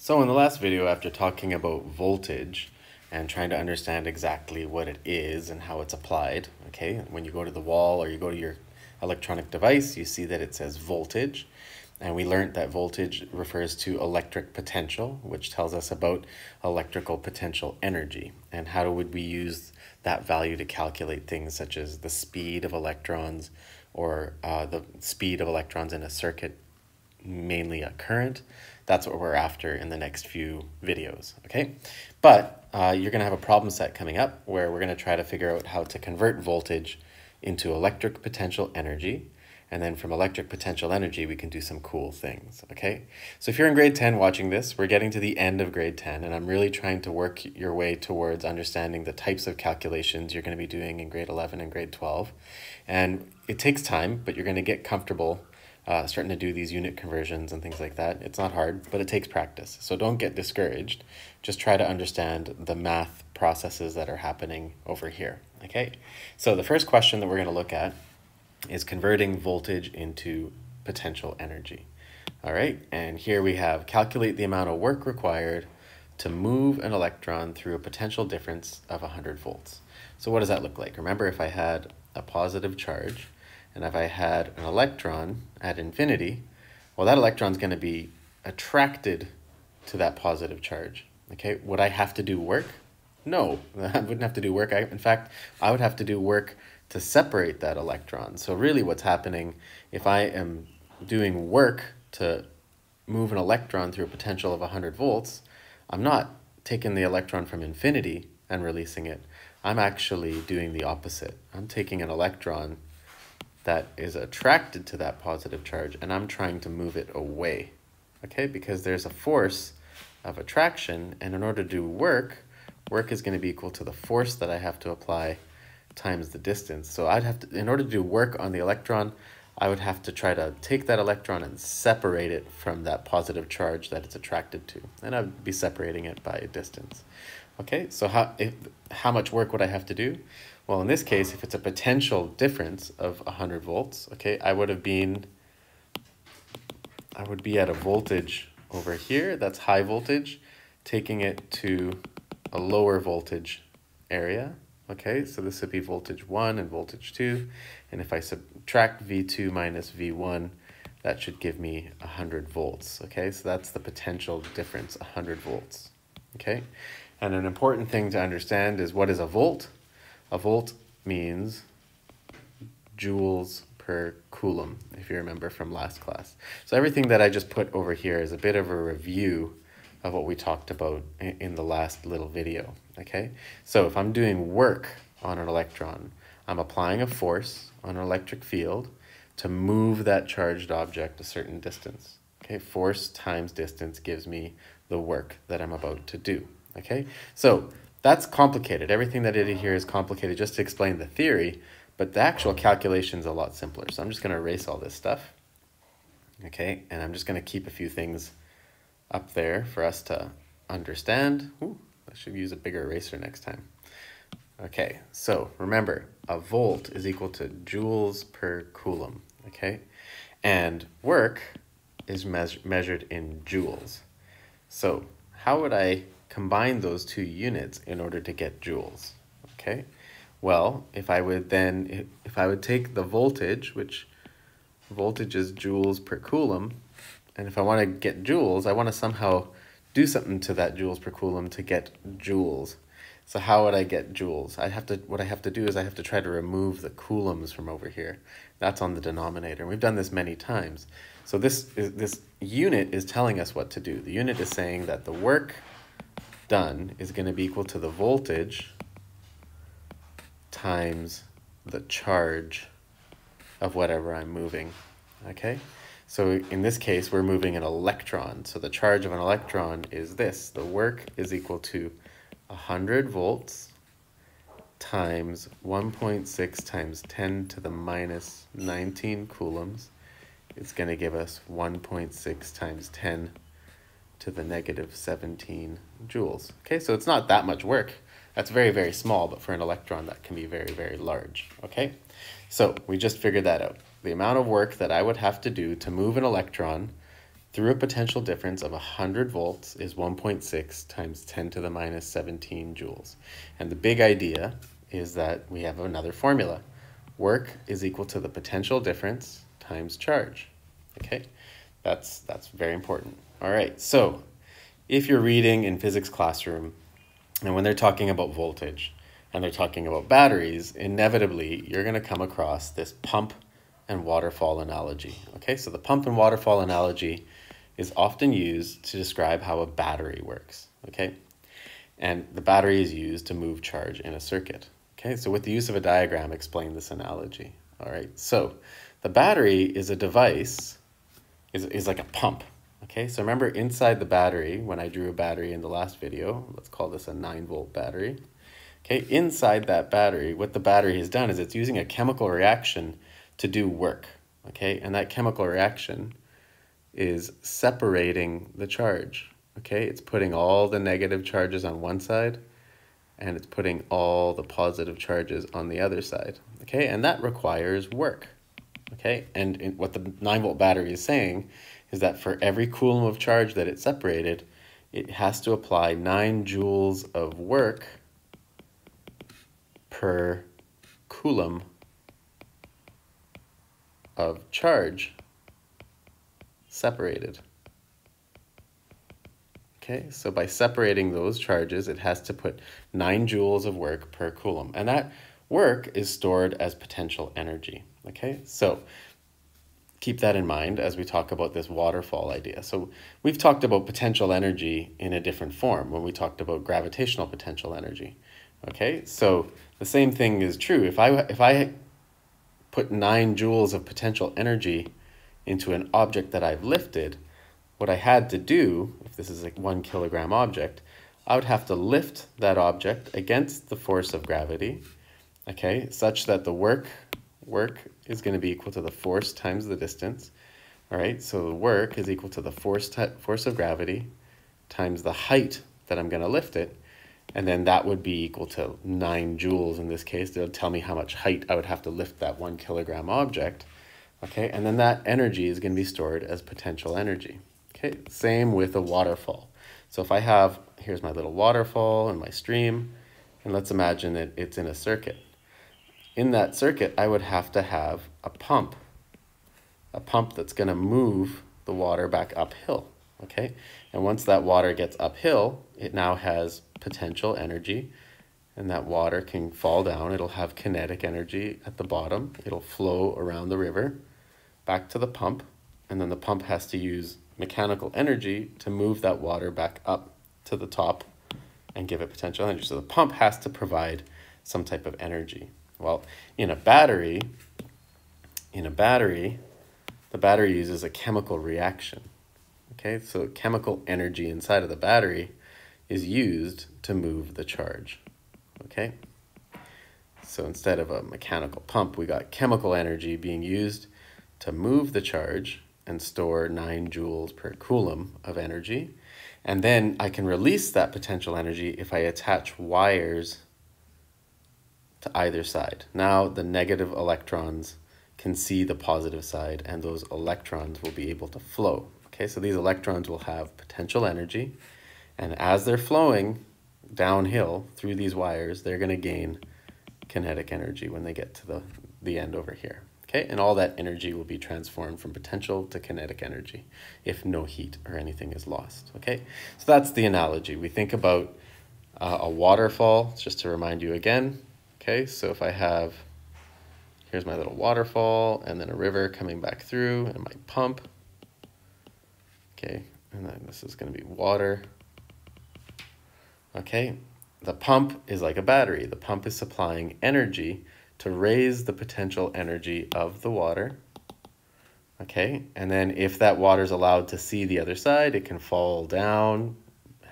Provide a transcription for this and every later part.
So in the last video, after talking about voltage and trying to understand exactly what it is and how it's applied, okay, when you go to the wall or you go to your electronic device, you see that it says voltage. And we learned that voltage refers to electric potential, which tells us about electrical potential energy. And how would we use that value to calculate things such as the speed of electrons or the speed of electrons in a circuit, mainly a current. That's what we're after in the next few videos, okay? But you're gonna have a problem set coming up where we're gonna try to figure out how to convert voltage into electric potential energy. And then from electric potential energy, we can do some cool things, okay? So if you're in grade 10 watching this, we're getting to the end of grade 10, and I'm really trying to work your way towards understanding the types of calculations you're gonna be doing in grade 11 and grade 12. And it takes time, but you're gonna get comfortable starting to do these unit conversions and things like that. It's not hard, but it takes practice. So don't get discouraged. Just try to understand the math processes that are happening over here, okay? So the first question that we're gonna look at is converting voltage into potential energy. All right, and here we have calculate the amount of work required to move an electron through a potential difference of 100 volts. So what does that look like? Remember, if I had a positive charge and if I had an electron at infinity, well, that electron is going to be attracted to that positive charge. Okay, would I have to do work? No, I wouldn't have to do work. In fact, I would have to do work to separate that electron. So really what's happening, if I am doing work to move an electron through a potential of 100 volts, I'm not taking the electron from infinity and releasing it. I'm actually doing the opposite. I'm taking an electron that is attracted to that positive charge and I'm trying to move it away, okay? Because there's a force of attraction, and in order to do work is going to be equal to the force that I have to apply times the distance. So I'd have to, in order to do work on the electron, I would have to try to take that electron and separate it from that positive charge that it's attracted to. And I'd be separating it by a distance. Okay, so how much work would I have to do? Well, in this case, if it's a potential difference of 100 volts, okay, I would be at a voltage over here, that's high voltage, taking it to a lower voltage area. Okay, so this would be voltage 1 and voltage 2. And if I subtract V2 minus V1, that should give me 100 volts. Okay, so that's the potential difference, 100 volts. Okay, and an important thing to understand is, what is a volt? A volt means joules per coulomb, if you remember from last class. So everything that I just put over here is a bit of a review of what we talked about in the last little video, okay? So if I'm doing work on an electron, I'm applying a force on an electric field to move that charged object a certain distance, okay? Force times distance gives me the work that I'm about to do, okay? So that's complicated. Everything that I did here is complicated just to explain the theory, but the actual calculation is a lot simpler. So I'm just going to erase all this stuff, okay? And I'm just going to keep a few things up there for us to understand. Ooh, I should use a bigger eraser next time. Okay, so remember, a volt is equal to joules per coulomb, okay? And work is measured in joules. So how would I combine those two units in order to get joules? Okay, well, if I would take the voltage, which voltage is joules per coulomb, and if I want to get joules, I want to somehow do something to that joules per coulomb to get joules. So how would I get joules? What I have to do is I have to try to remove the coulombs from over here. That's on the denominator. We've done this many times. So this unit is telling us what to do. The unit is saying that the work done is going to be equal to the voltage times the charge of whatever I'm moving, okay? So in this case, we're moving an electron. So the charge of an electron is this. The work is equal to 100 volts times 1.6 times 10 to the minus 19 coulombs. It's going to give us 1.6 times 10 to the negative 17 joules. Okay, so it's not that much work. That's very, very small, but for an electron, that can be very, very large. Okay, so we just figured that out. The amount of work that I would have to do to move an electron through a potential difference of 100 volts is 1.6 times 10 to the minus 17 joules. And the big idea is that we have another formula. Work is equal to the potential difference times charge. Okay, that's very important. All right, so if you're reading in physics classroom and when they're talking about voltage and they're talking about batteries, inevitably you're going to come across this pump and waterfall analogy. Okay, so the pump and waterfall analogy is often used to describe how a battery works. Okay, and the battery is used to move charge in a circuit. Okay, so with the use of a diagram, explain this analogy. All right, so the battery is a device, is like a pump. Okay, so remember inside the battery, when I drew a battery in the last video, let's call this a 9-volt battery. Okay, inside that battery, what the battery has done is it's using a chemical reaction to do work. Okay, and that chemical reaction is separating the charge. Okay, it's putting all the negative charges on one side and it's putting all the positive charges on the other side. Okay, and that requires work. Okay, and what the 9-volt battery is saying is that for every coulomb of charge that it separated, it has to apply 9 joules of work per coulomb of charge separated. Okay, so by separating those charges, it has to put 9 joules of work per coulomb. And that work is stored as potential energy. Okay, so keep that in mind as we talk about this waterfall idea. So we've talked about potential energy in a different form when we talked about gravitational potential energy. Okay, so the same thing is true. If I put 9 joules of potential energy into an object that I've lifted, what I had to do, if this is a 1 kilogram object, I would have to lift that object against the force of gravity, okay, such that the work is going to be equal to the force times the distance. All right, so the work is equal to the force of gravity times the height that I'm going to lift it, and then that would be equal to 9 joules in this case. They'll tell me how much height I would have to lift that 1 kilogram object, okay, and then that energy is going to be stored as potential energy. Okay, same with a waterfall. So if I have, here's my little waterfall and my stream, and let's imagine that it's in a circuit. In that circuit, I would have to have a pump that's going to move the water back uphill, okay? And once that water gets uphill, it now has potential energy, and that water can fall down. It'll have kinetic energy at the bottom. It'll flow around the river back to the pump, and then the pump has to use mechanical energy to move that water back up to the top and give it potential energy. So the pump has to provide some type of energy. Well, in a battery, the battery uses a chemical reaction. Okay, so chemical energy inside of the battery is used to move the charge. Okay, so instead of a mechanical pump, we got chemical energy being used to move the charge and store 9 joules per coulomb of energy. And then I can release that potential energy if I attach wires to either side. Now the negative electrons can see the positive side, and those electrons will be able to flow. Okay, so these electrons will have potential energy, and as they're flowing downhill through these wires, they're going to gain kinetic energy when they get to the end over here. Okay, and all that energy will be transformed from potential to kinetic energy if no heat or anything is lost. Okay, so that's the analogy. We think about a waterfall, just to remind you again. Okay, so if I have, here's my little waterfall, and then a river coming back through, and my pump. Okay, and then this is going to be water. Okay, the pump is like a battery. The pump is supplying energy to raise the potential energy of the water. Okay, and then if that water is allowed to see the other side, it can fall down,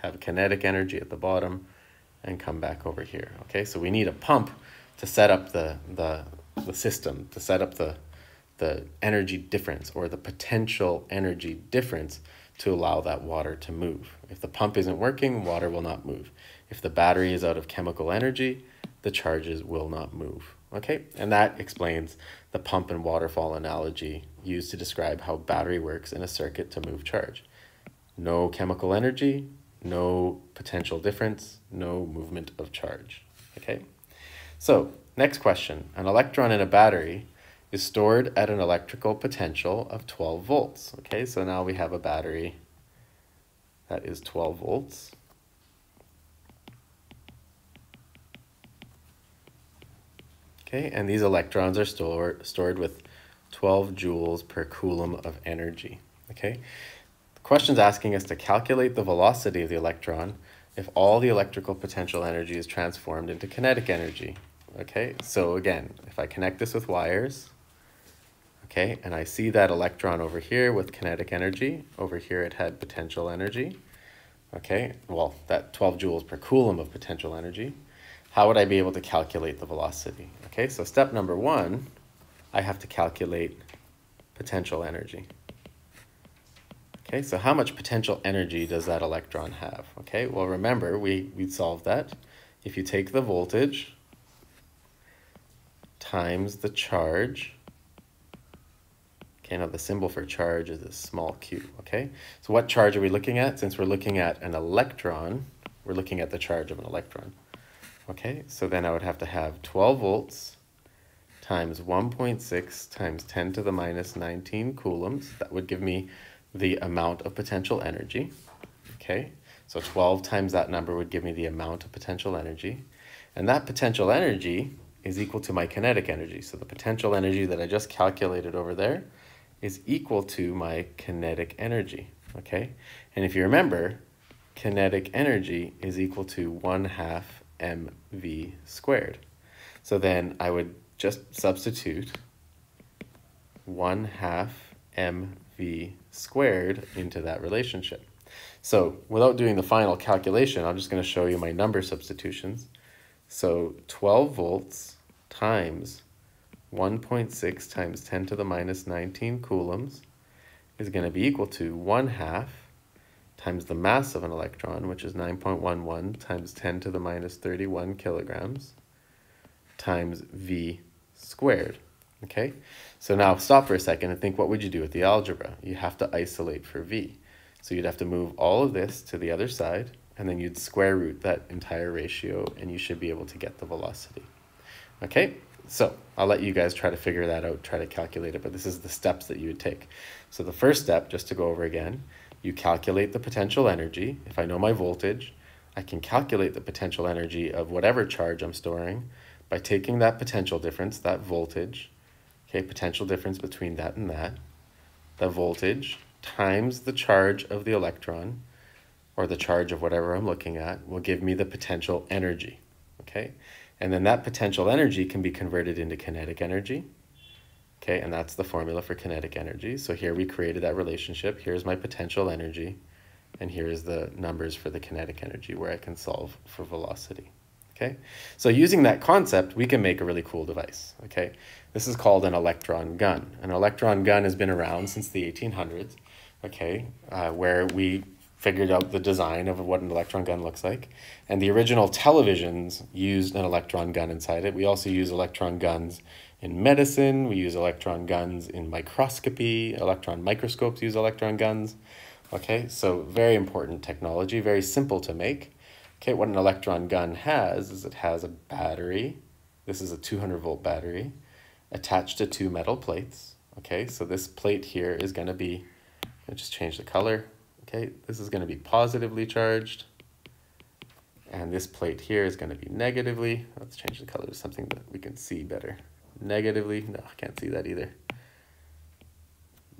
have kinetic energy at the bottom, and come back over here. Okay, so we need a pump to set up the system, to set up the energy difference or the potential energy difference to allow that water to move. If the pump isn't working, water will not move. If the battery is out of chemical energy, the charges will not move. Okay, and that explains the pump and waterfall analogy used to describe how battery works in a circuit to move charge. No chemical energy, no potential difference, no movement of charge. Okay, so next question. An electron in a battery is stored at an electrical potential of 12 volts. Okay, so now we have a battery that is 12 volts. Okay, and these electrons are stored with 12 joules per coulomb of energy. Okay, the question's asking us to calculate the velocity of the electron if all the electrical potential energy is transformed into kinetic energy. Okay, so again, if I connect this with wires, okay, and I see that electron over here with kinetic energy, over here it had potential energy, okay, well, that 12 joules per coulomb of potential energy, how would I be able to calculate the velocity? Okay, so step number one, I have to calculate potential energy. Okay, so how much potential energy does that electron have? Okay, well, remember, we solved that. If you take the voltage times the charge, okay, now the symbol for charge is a small q, okay? So what charge are we looking at? Since we're looking at an electron, we're looking at the charge of an electron. Okay, so then I would have to have 12 volts times 1.6 times 10 to the minus 19 coulombs. That would give me the amount of potential energy. Okay, so 12 times that number would give me the amount of potential energy. And that potential energy is equal to my kinetic energy. So the potential energy that I just calculated over there is equal to my kinetic energy. Okay, and if you remember, kinetic energy is equal to 1/2 mv squared. So then I would just substitute 1/2 mv squared into that relationship. So without doing the final calculation, I'm just going to show you my number substitutions. So 12 volts times 1.6 times 10 to the minus 19 coulombs is going to be equal to 1/2 times the mass of an electron, which is 9.11 times 10 to the minus 31 kilograms, times v squared. Okay, so now stop for a second and think, what would you do with the algebra? You have to isolate for v. So you'd have to move all of this to the other side, and then you'd square root that entire ratio, and you should be able to get the velocity. Okay, so I'll let you guys try to figure that out, try to calculate it, but this is the steps that you would take. So the first step, just to go over again, you calculate the potential energy. If I know my voltage, I can calculate the potential energy of whatever charge I'm storing by taking that potential difference, that voltage, okay, potential difference between that and that, the voltage times the charge of the electron, or the charge of whatever I'm looking at, will give me the potential energy, okay? And then that potential energy can be converted into kinetic energy, okay, and that's the formula for kinetic energy. So here we created that relationship. Here's my potential energy, and here's the numbers for the kinetic energy where I can solve for velocity, okay? So using that concept, we can make a really cool device, okay? This is called an electron gun. An electron gun has been around since the 1800s, okay, where we figured out the design of what an electron gun looks like. And the original televisions used an electron gun inside it. We also use electron guns in medicine. We use electron guns in microscopy. Electron microscopes use electron guns. Okay, so very important technology, very simple to make. Okay, what an electron gun has is it has a battery. This is a 200-volt battery attached to two metal plates. Okay, so this plate here is going to be, I'll just change the color. Okay, this is going to be positively charged, and this plate here is going to be negatively. Let's change the color to something that we can see better. Negatively, no, I can't see that either.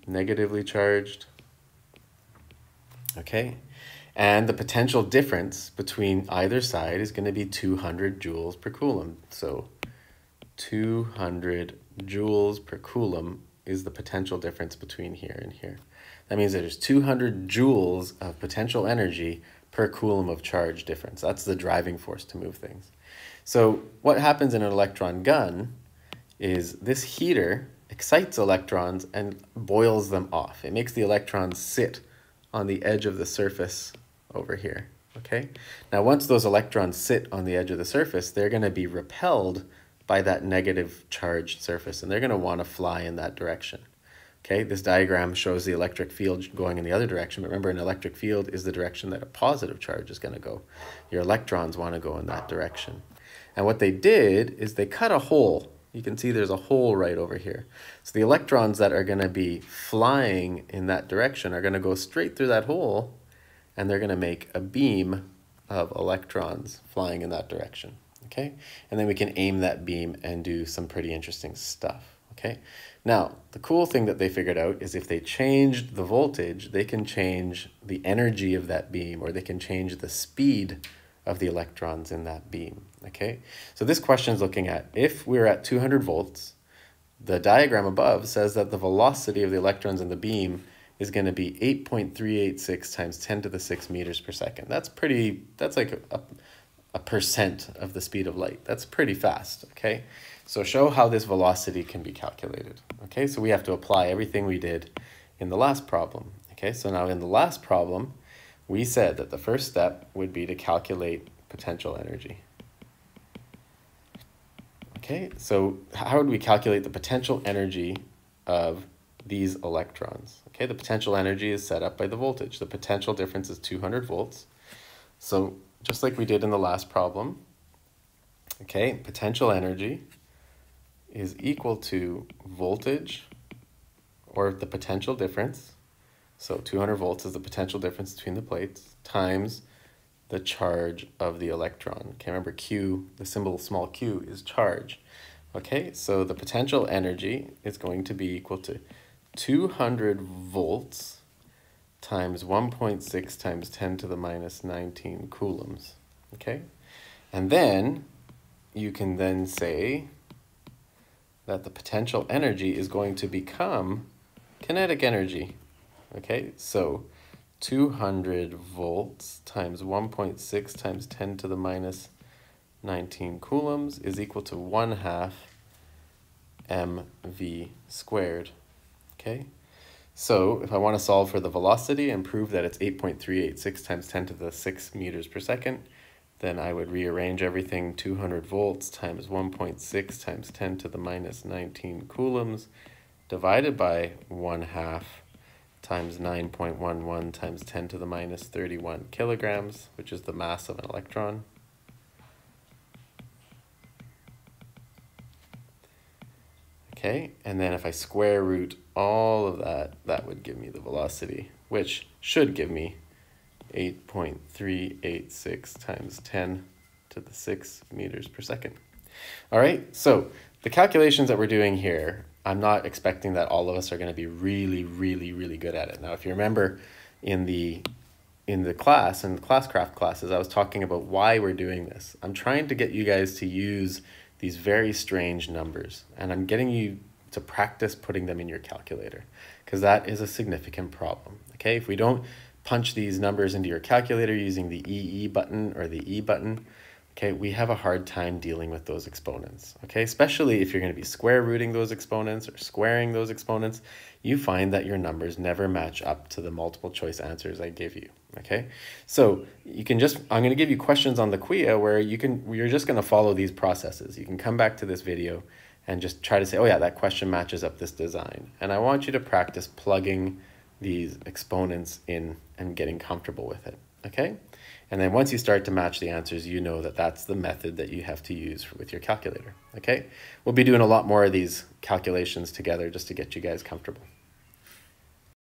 Negatively charged. Okay, and the potential difference between either side is going to be 200 joules per coulomb. So 200 joules per coulomb is the potential difference between here and here. That means that there's 200 joules of potential energy per coulomb of charge difference. That's the driving force to move things. So what happens in an electron gun is this heater excites electrons and boils them off. It makes the electrons sit on the edge of the surface over here, okay? Now, once those electrons sit on the edge of the surface, they're going to be repelled by that negative charged surface, and they're going to want to fly in that direction. Okay, this diagram shows the electric field going in the other direction, but remember, an electric field is the direction that a positive charge is going to go. Your electrons want to go in that direction. And what they did is they cut a hole. You can see there's a hole right over here. So the electrons that are going to be flying in that direction are going to go straight through that hole, and they're going to make a beam of electrons flying in that direction. Okay, and then we can aim that beam and do some pretty interesting stuff. Okay, now the cool thing that they figured out is if they changed the voltage, they can change the energy of that beam, or they can change the speed of the electrons in that beam. Okay, so this question is looking at if we're at 200 volts, the diagram above says that the velocity of the electrons in the beam is going to be 8.386 times 10 to the 6 meters per second. That's like a percent of the speed of light. That's pretty fast, okay? So show how this velocity can be calculated, okay? So we have to apply everything we did in the last problem, okay? So now in the last problem, we said that the first step would be to calculate potential energy. Okay, so how would we calculate the potential energy of these electrons? Okay, the potential energy is set up by the voltage. The potential difference is 200 volts. So just like we did in the last problem, okay, potential energy is equal to voltage, or the potential difference. So 200 volts is the potential difference between the plates, times the charge of the electron. Okay, remember Q, the symbol small q is charge. Okay, so the potential energy is going to be equal to 200 volts times 1.6 times 10 to the minus 19 coulombs. Okay, and then you can then say that the potential energy is going to become kinetic energy. Okay, so 200 volts times 1.6 times 10 to the minus 19 coulombs is equal to 1/2 mv squared. Okay, so if I want to solve for the velocity and prove that it's 8.386 times 10 to the 6 meters per second, then I would rearrange everything. 200 volts times 1.6 times 10 to the minus 19 coulombs divided by 1/2 times 9.11 times 10 to the minus 31 kilograms, which is the mass of an electron. Okay, and then if I square root all of that, that would give me the velocity, which should give me 8.386 times 10 to the 6 meters per second. All right, so the calculations that we're doing here, I'm not expecting that all of us are going to be really good at it. Now, if you remember in the classcraft classes, I was talking about why we're doing this. I'm trying to get you guys to use these very strange numbers, and I'm getting you to practice putting them in your calculator, because that is a significant problem. Okay, if we don't punch these numbers into your calculator using the EE button or the E button, okay, we have a hard time dealing with those exponents, okay? Especially if you're going to be square rooting those exponents or squaring those exponents, you find that your numbers never match up to the multiple choice answers I give you, okay? So you can just, I'm going to give you questions on the QIA where you're just going to follow these processes. You can come back to this video and just try to say, oh yeah, that question matches up this design. And I want you to practice plugging these exponents in and getting comfortable with it, okay? And then once you start to match the answers, you know that that's the method that you have to use with your calculator, okay? We'll be doing a lot more of these calculations together just to get you guys comfortable.